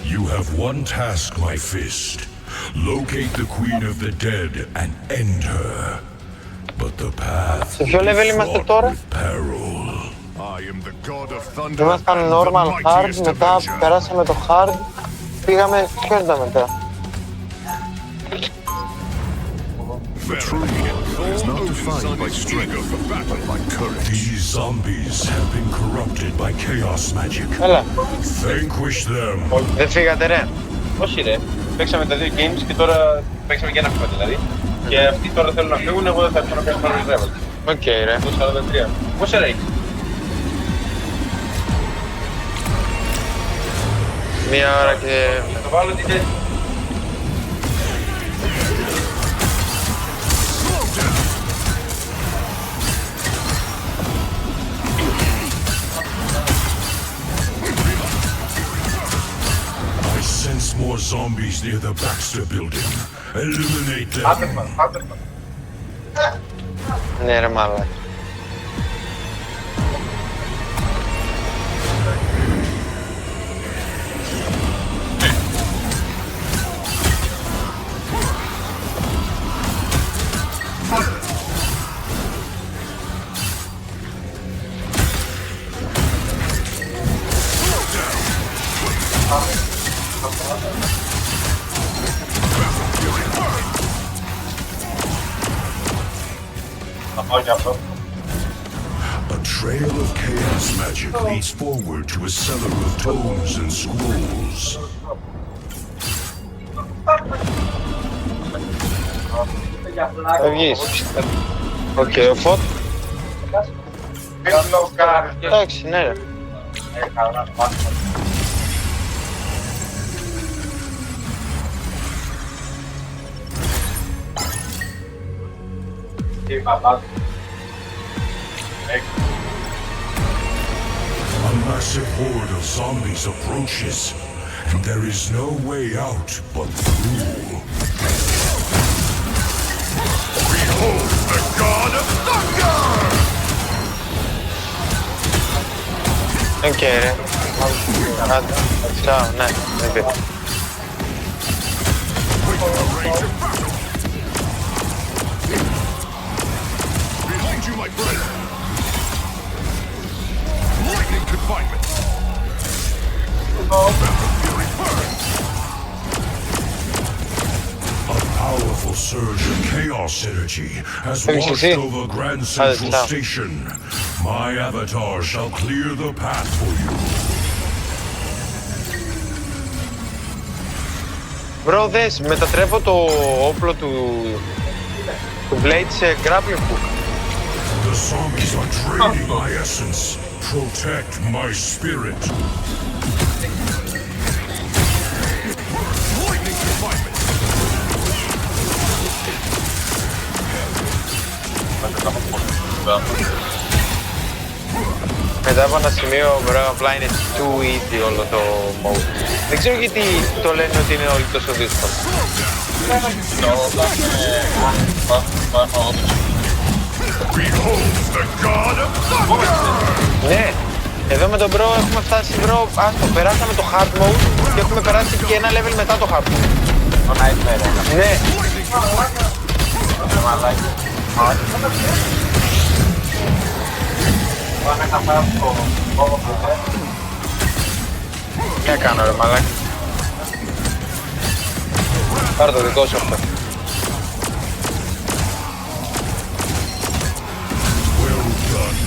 You have one task, my fist. Locate the Queen of the Dead and end her. But the path Σε ποιο level είμαστε τώρα? peril. Ήμασταν normal hard, μετά περάσαμε το hard, πήγαμε, ποιο ήταν μετά? The true hero is not defined by strength, but by courage. These zombies have been corrupted by chaos magic. Έλα. Vanquish them. Δεν φύγατε ρε. Όχι ρε, παίξαμε τα δύο games και τώρα παίξαμε και ένα χρόνο δηλαδή. Και αυτοί τώρα θέλουν να φύγουν, εγώ δεν θα έρθω να κάνω revival. Οκ ρε. Το 43. Πόσα ρε έχεις? Μία ώρα και... Θα το βάλω την τέτοια. I sense more zombies near the Baxter building. Eliminate them. Άντε μας. Ναι ρε μάλλον. Θα πάω και αυτό. A trail of chaos magic leads forward to a cellar of tomes and scrolls. Θα βγεις. Οκ, ο Φωτ. Εντάξει, ναι ρε. A massive horde of zombies approaches, and there is no way out but through. Behold the god of thunder! Οκ ρε. Άντε. Τσάω, ναι. Δεν πειράζει. Behind you, my friend! Lightning confinement! A powerful surge of chaos energy has washed over Grand Central Station. My avatar shall clear the path for you. Μπρο, δες, μετατρέπω το όπλο του Blade σε grappling hook. The zombies are draining my essence. Protect my spirit. Lightning confinement. Μετά από ένα σημείο, μπρο, απλά είναι too easy όλο το mode. Δεν ξέρω γιατί το λένε ότι είναι όλοι τόσο δύσκολο. Behold the god of thunder! Ναι, εδώ με τον bro έχουμε φτάσει, bro, άστο, περάσαμε το hard mode και έχουμε περάσει και ένα level μετά το hard mode. Το nightmare. Ναι. Πάμε να φάμε το κόμμα που είναι. Τι κάνω ρε μαλάκι. Πάρε το δικό σου αυτό. Well done.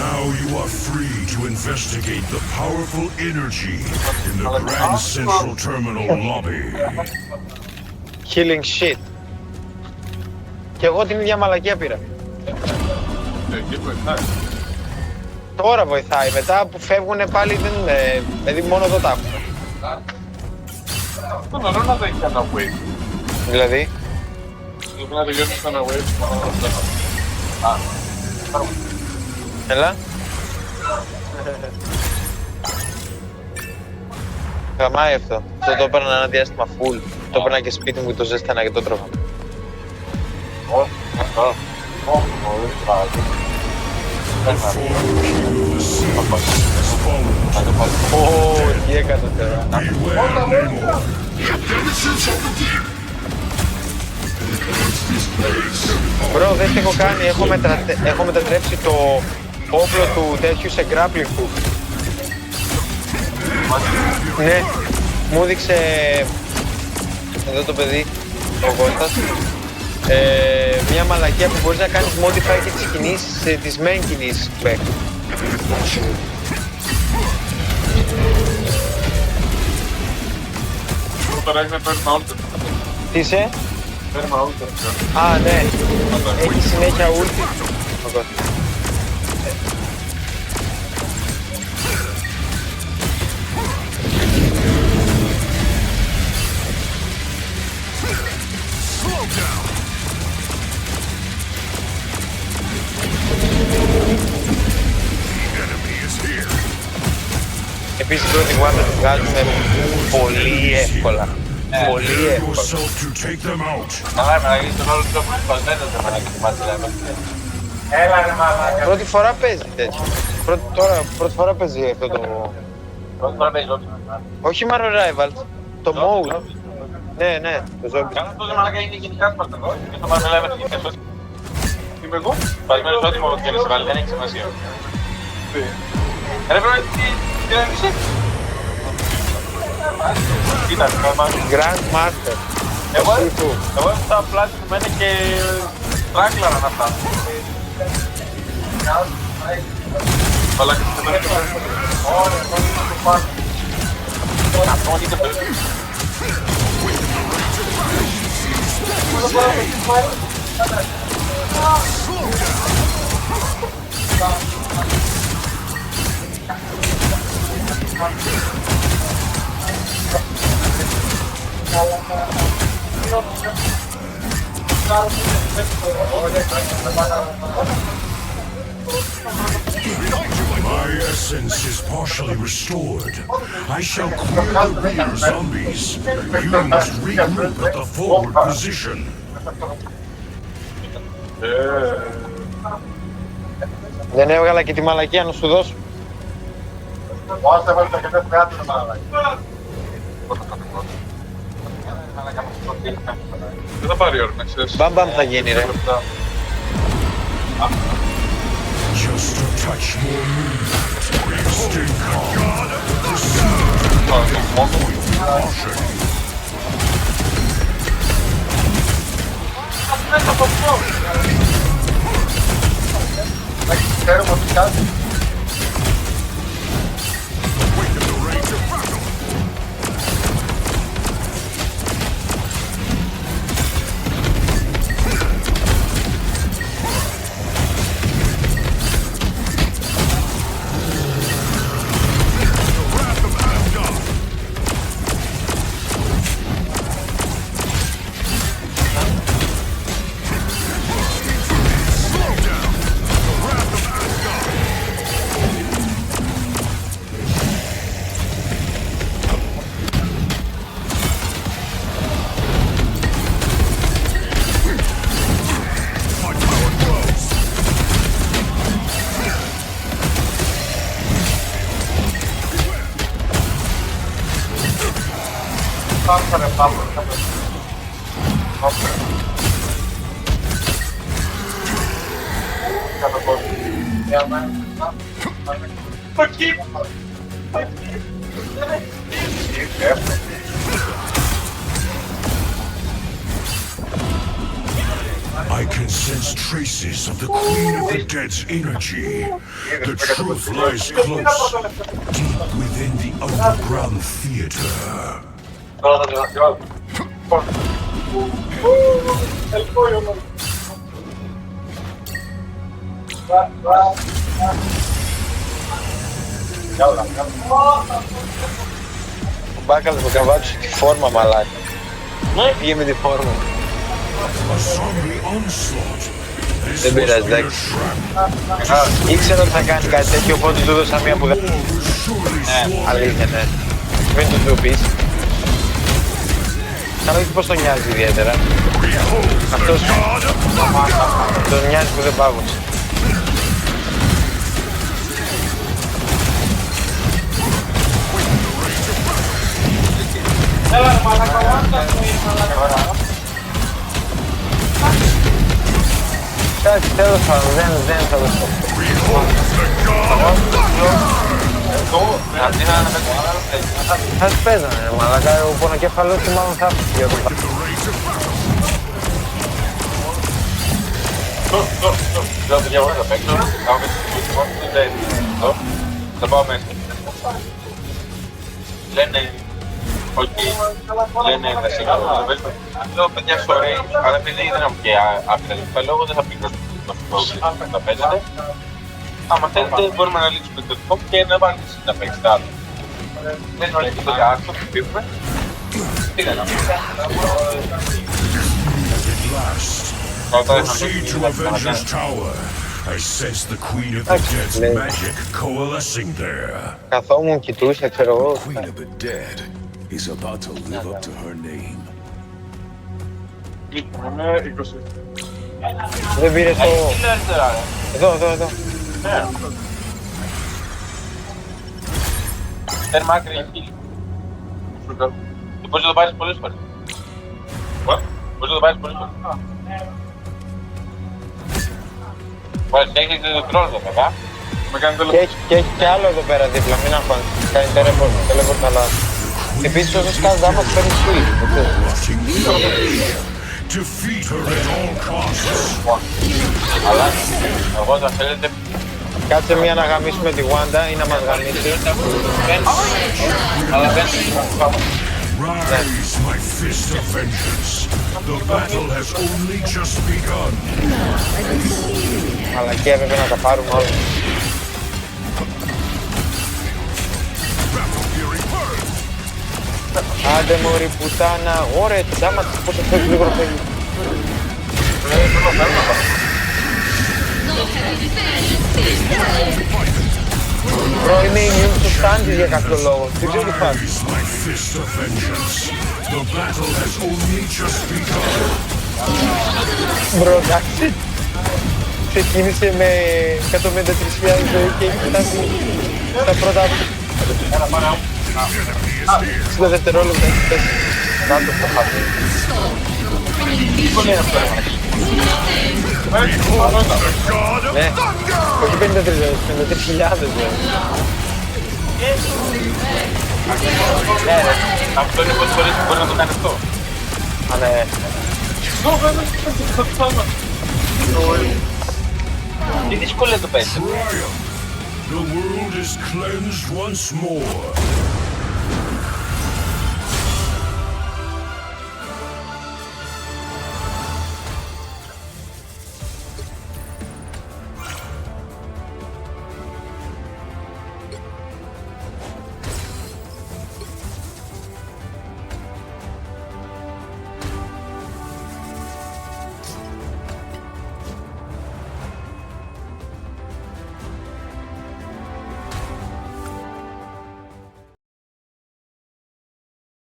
Now you are free to investigate the powerful energy in the Grand Central Terminal lobby. Healing shit. Και εγώ την ίδια μαλακία πήρα. Και βοηθάει. Τώρα βοηθάει, μετά που φεύγουνε πάλι δεν είναι, δηλαδή μόνο εδώ τα έχουμε. Το νερό να δεν έχει κανένα wave. Δηλαδή, Πρέπει να τελειώσεις κανένα wave, μόνο να το θέλω. έλα. Γαμάει αυτό. Αυτό το έπαιρνα ένα διάστημα full. Το έπαιρνα και σπίτι μου και το ζέστανα και το τρώγα. Όχι, αυτό. Όχι, δεν υπάρχει. The form of the sea has fallen. Ω, τι έκανα τώρα. Beware, Namor. Μπρο, δεν τι έχω κάνει. Έχω μετατρέψει το όπλο του τέτοιου σε grappling hook. Ναι, μου έδειξε εδώ το παιδί, ο Κώστας, μια μαλακία που μπορείς να κάνεις modify και τις κινήσεις, τις main κινήσεις του παίκτη. Τώρα είναι πέρμα όλτερ. Τι είσαι? Πέρμα όλτερ. Α, ναι, έχει συνέχεια ulti. Ο Κώστας. Επίσης πρώτη γουάρτα τη βγάζουμε πολύ εύκολα. Πολύ Prepare εύκολα. yourself to take them out. Καλά, να γίνει τον όλο πιο προσπασμένος δεν μάνα και τη μάτια λέμε. Έλα ρε μαλάκα. Πρώτη φορά παίζει τέτοιο. Πρώτη φορά παίζει αυτό το... Πρώτη φορά παίζει όποιο. Όχι Marvel Rivals, το mode. Ναι, ναι, το zombie. Καλά, τότε μαλάκα είναι γενικά σπαρτακό και το μάτια λέμε και σώσει. Τι είμαι εγώ? Σπασμένος ό,τι μόνο και να σε βάλει, δεν έχει σημασία. Ρε μπρο, τι ένιωσε? Κοίτα, Grand Master. εγώ έμεινα πλάτη του μένε και τράκλαραν αυτά. Μαλάκα, τι μένε και ωραία, το πάνω. Αυτό είναι το παιδί. My essence is partially restored. I shall clear the rear zombies. You must regroup at the forward position. Δεν έβγαλα και τη μαλακία να σου δώσω. Όσο έβαλε τα κεφέ κάτω, μαλάκα. Δεν θα πάρει ώρα, να ξέρεις. Μπαμπαμ θα γίνει ρε. Just a touch more movement. Stay calm. Caution. Ξέρουμε ότι κάτι. I can sense traces of the Queen of the Dead's energy. The truth lies close, deep within the underground theater. Ο Μπάκαλος μου τραβάτσε τη φόρμα μαλάκα. Πήγε με τη φόρμα. A zombie onslaught. This Δεν πειράζει, must be a εντάξει. trap. Ήξερα ότι θα κάνει κάτι τέτοιο, οπότε του έδωσα μία που δεν... War will surely swallow Αλήθεια, ναι. μην το ντροπείς. Καλά όχι πως τον νοιάζει ιδιαίτερα. Αυτός τον νοιάζει που δεν πάγωσε. Εντάξει, τέλος πάντων, δεν θα το πω. Θα τους παίζανε, μαλάκα, ο πονοκέφαλος του μάλλον θα έφυγε εδώ. Θα πάω μέσα. Λένε, όχι, λένε να σηκώνω το βέλτο. Λέω, παιδιά, sorry, αλλά επειδή δεν έχω και άπειρα λεπτά λόγω, δεν θα πήγω στο να παίζετε. Άμα θέλετε, μπορούμε να λύσουμε το δικό μου και να βάλετε εσείς να παίξετε άλλο. Δεν είναι τίποτε άστο, που πήγουμε. Πήγαμε. Proceed to Avengers Tower. I sense the Queen of the Dead's magic coalescing there. Καθόμουν, κοιτούσα, ξέρω εγώ. Queen of the Dead is about to live up to her name. Δεν πήρες το... Εδώ. Τέρμα άκρη εκεί. Μπορείς να το πάρεις πολλές φορές. Μπορείς να το πάρεις πολλές φορές. Μπορείς να έχεις το τρόλο εδώ πέρα. Και έχει κι άλλο εδώ πέρα δίπλα, μην αγχώνεις. Κάνει teleport, αλλά... Επίσης όσο σκάς δάμα σου παίρνει sweet. Defeat her at all costs. Αλλά εγώ θα θέλετε... Κάτσε μία να γαμίσουμε τη Wanda ή να μας γαμίσει. Αλλά δεν... Rise, my fist of vengeance. The battle has only just begun. Μαλακία έπρεπε να τα πάρουμε όλα. Άντε μωρή πουτάνα, ωραία, το ντάμα της πόσο θέλει λίγο φεύγει. Μπρο, είμαι immune στο stand της για κάποιο λόγο, δεν ξέρω τι φάση. Rise, my fist of vengeance. The battle has only just begun. Μπρο, εντάξει. Ξεκίνησε με 153.000 ζωή και έχει φτάσει στα πρώτα... Στο δευτερόλεπτο έχει πέσει κάτω στο χάρτη. Ναι, όχι 53.000, 53.000 Ναι ρε, αυτό είναι πόσες φορές μπορεί να το κάνει αυτό. Α, ναι. Τι δύσκολο είναι το παίζει. The world is cleansed once more.